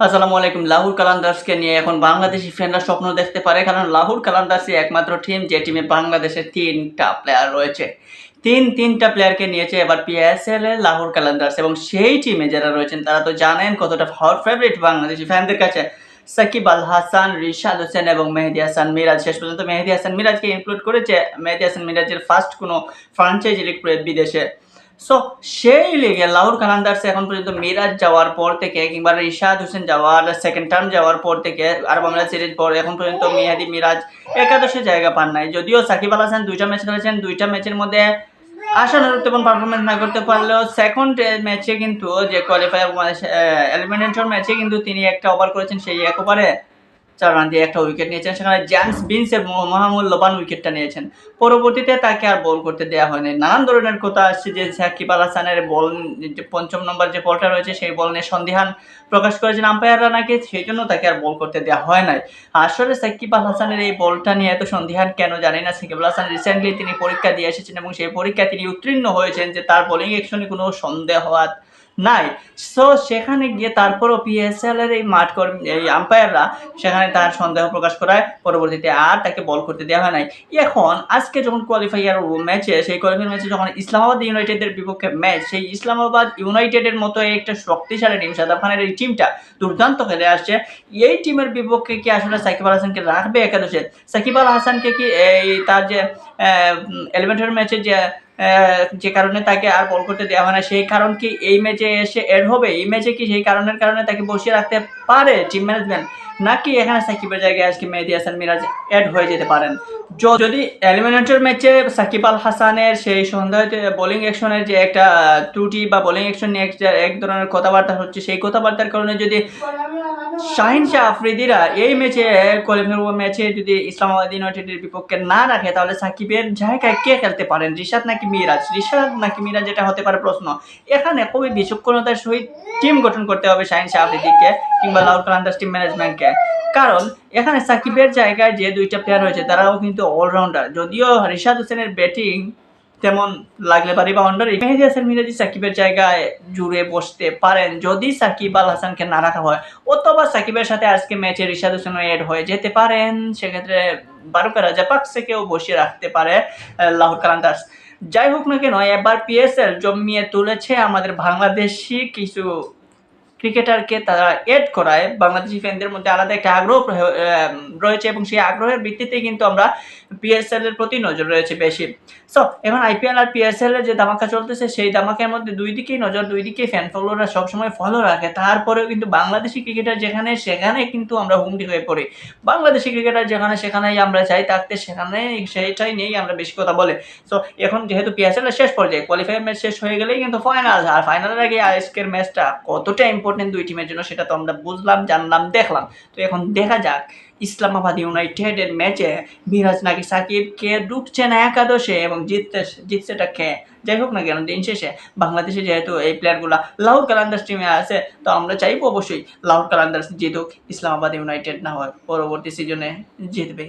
আসসালামু আলাইকুম। লাহোর কালান্দার্সকে নিয়ে এখন বাংলাদেশি ফ্যানরা স্বপ্ন দেখতে পারে, কারণ লাহোর কালান্দার্সই একমাত্র টিম যে টিমে বাংলাদেশের ৩টা প্লেয়ার রয়েছে। তিনটা প্লেয়ারকে নিয়েছে এবার পিএসএল এর লাহোর কালান্দার্স, এবং সেই টিমে যারা রয়েছেন তারা তো জানেন কতটা হট ফেভারিট বাংলাদেশি ফ্যানদের কাছে। সাকিব আল হাসান, রিশাদ হোসেন এবং মেহেদী হাসান মিরাজ। শেষ পর্যন্ত মেহেদী হাসান মিরাজকে ইনক্লুড করেছে। মেহেদী হাসান মিরাজের ফার্স্ট কোনো ফ্রাঞ্চাইজি লিগ বিদেশে। সো সেই লিগে লাহোর কালান্দার্স এখন পর্যন্ত মিরাজ যাওয়ার পর থেকে কিংবা রিশাদ হোসেন যাওয়ার সেকেন্ড টার্ম যাওয়ার পর থেকে আর বাংলা সিরিজ পর এখন পর্যন্ত মেহেদী মিরাজ একাদশে জায়গা পান নাই। যদিও সাকিব আল হাসান 2টা ম্যাচ খেলেছেন, 2টা ম্যাচের মধ্যে আশানুরূপ তেমন পারফরমেন্স না করতে পারলেও সেকেন্ড ম্যাচে কিন্তু যে কোয়ালিফায়ার এলিমিনেটর ম্যাচে কিন্তু তিনি একটা ওভার করেছেন, সেই এক ওভারে 4 রান দিয়ে একটা উইকেট নিয়েছেন। সেখানে জেমস বিন্সের মহামূল্যবান উইকেটটা নিয়েছেন। পরবর্তীতে তাকে আর বল করতে দেওয়া হয়নি। নানান ধরনের কথা আসছে যে সাকিব আল হাসানের বল, যে ৫ম নম্বর যে বলটা রয়েছে সেই বল নিয়ে সন্দিহান প্রকাশ করেছেন আম্পায়াররা নাকি, সেই জন্য তাকে আর বল করতে দেওয়া হয় নাই। আসলে সাকিব আল হাসানের এই বলটা নিয়ে এত সন্দিহান কেন জানি না। সাকিব আল হাসান রিসেন্টলি তিনি পরীক্ষা দিয়ে এসেছেন এবং সেই পরীক্ষায় তিনি উত্তীর্ণ হয়েছেন যে তার বোলিং অ্যাকশনে কোনো সন্দেহ নাই। সো সেখানে গিয়ে তারপরও পিএসএল এর এই মাঠ কর্মী, এই আম্পায়াররা সেখানে তার সন্দেহ প্রকাশ করায় পরবর্তীতে আর তাকে বল করতে দেওয়া হয় নাই। এখন আজকে যখন কোয়ালিফায়ার ম্যাচে, সেই কোয়ালিফায়ার ম্যাচে যখন ইসলামাবাদ ইউনাইটেডের বিপক্ষে ম্যাচ, সেই ইসলামাবাদ ইউনাইটেডের মতো একটা শক্তিশালী টিম, শাদাব খানের এই টিমটা দুর্দান্ত খেলে আসছে। এই টিমের বিপক্ষে কি আসলে সাকিব আল হাসানকে রাখবে একাদশে? সাকিব আল হাসানকে কি এই তার যে এলিমিনেটর ম্যাচে যে কারণে তাকে আর বল করতে দেওয়া হয় না, সেই কারণ কি এই ম্যাচে এসে এড হবে? এই ম্যাচে কি সেই কারণের কারণে তাকে বসিয়ে রাখতে পারে টিম ম্যানেজমেন্ট, নাকি এখানে সাকিবের জায়গায় আজকে মেহেদী হাসান মিরাজ অ্যাড হয়ে যেতে পারেন? যদি এলিমিনেটর ম্যাচে সাকিব আল হাসানের সেই সন্দেহিত বোলিং অ্যাকশনের যে একটা ত্রুটি বা বোলিং অ্যাকশন নিয়ে এক ধরনের কথাবার্তা হচ্ছে, সেই কথাবার্তার কারণে যদি শাহিন শাহ আফ্রিদিরা এই ম্যাচে কোয়ালিফায়ার ম্যাচে যদি ইসলামাবাদ ইউনাইটেডের বিপক্ষে না রাখে, তাহলে সাকিবের জায়গায় কে খেলতে পারেন? রিশাদ নাকি মিরাজ? রিশাদ নাকি মিরাজ, এটা হতে পারে প্রশ্ন। এখানে খুবই বিচক্ষণতার সহিত টিম গঠন করতে হবে শাহিন শাহ আফ্রিদিকে কিংবা লাহোর কালান্দার্স টিম ম্যানেজমেন্টকে। কারণ এখানে সাকিবের জায়গায় যে 2টা প্লেয়ার রয়েছে তারাও কিন্তু অলরাউন্ডার। যদিও রিশাদ হোসেনের ব্যাটিং তেমন লাগলে পারি বাউন্ডারি, মেহেদী হাসান মিরাজি সাকিবের জায়গায় জুড়ে বসতে পারেন যদি সাকিব আল হাসানকে না রাখা হয়, অথবা সাকিবের সাথে আজকে ম্যাচে রিশাদ হোসেনও এড হয়ে যেতে পারেন। সেক্ষেত্রে বারুকা রাজাপাকসেকেও বসিয়ে রাখতে পারে লাহোর কালান্দার্স। যাই হোক না কেন, এবার পিএসএল জমিয়ে তুলেছে আমাদের বাংলাদেশি কিছু ক্রিকেটারকে তারা এড করায়। বাংলাদেশি ফ্যানদের মধ্যে আলাদা একটা আগ্রহ রয়েছে এবং সেই আগ্রহের ভিত্তিতেই কিন্তু আমরা পিএসএল এর প্রতি নজর রয়েছে বেশি। সো এখন আইপিএল আর পিএসএল এর যে ধামাকা চলতেছে, সেই ধামাকার মধ্যে দুই দিকেই নজর, দুই দিকে ফ্যান ফলোয়াররা সবসময় ফলো রাখে। তারপরেও কিন্তু বাংলাদেশি ক্রিকেটার যেখানে সেখানে কিন্তু আমরা হুমকি হয়ে পড়ি। বাংলাদেশি ক্রিকেটার যেখানে সেখানেই আমরা চাই থাকতে, সেখানে সেইটাই নিয়েই আমরা বেশি কথা বলে। সো এখন যেহেতু পিএসএল এর শেষ পর্যায়ে, কোয়ালিফায়ার ম্যাচ শেষ হয়ে গেলেই কিন্তু ফাইনাল, আর ফাইনালের আগে আজকের ম্যাচটা কতটা ইম্পর্টেন্ট দুই টিমের জন্য সেটা তো আমরা বুঝলাম, জানলাম, দেখলাম। তো এখন দেখা যাক ইসলামাবাদ ইউনাইটেডের ম্যাচে মিরাজ নাকি সাকিব কে ঢুকছে না একাদশে এবং জিতছেটা কে। যাই হোক না কেন, দিন শেষে বাংলাদেশে যেহেতু এই প্লেয়ারগুলা লাহোর কালান্দার্স টিমে আছে, তো আমরা চাইবো অবশ্যই লাহোর কালান্দার্স জিতুক, ইসলামাবাদ ইউনাইটেড না হয় পরবর্তী সিজনে জিতবে।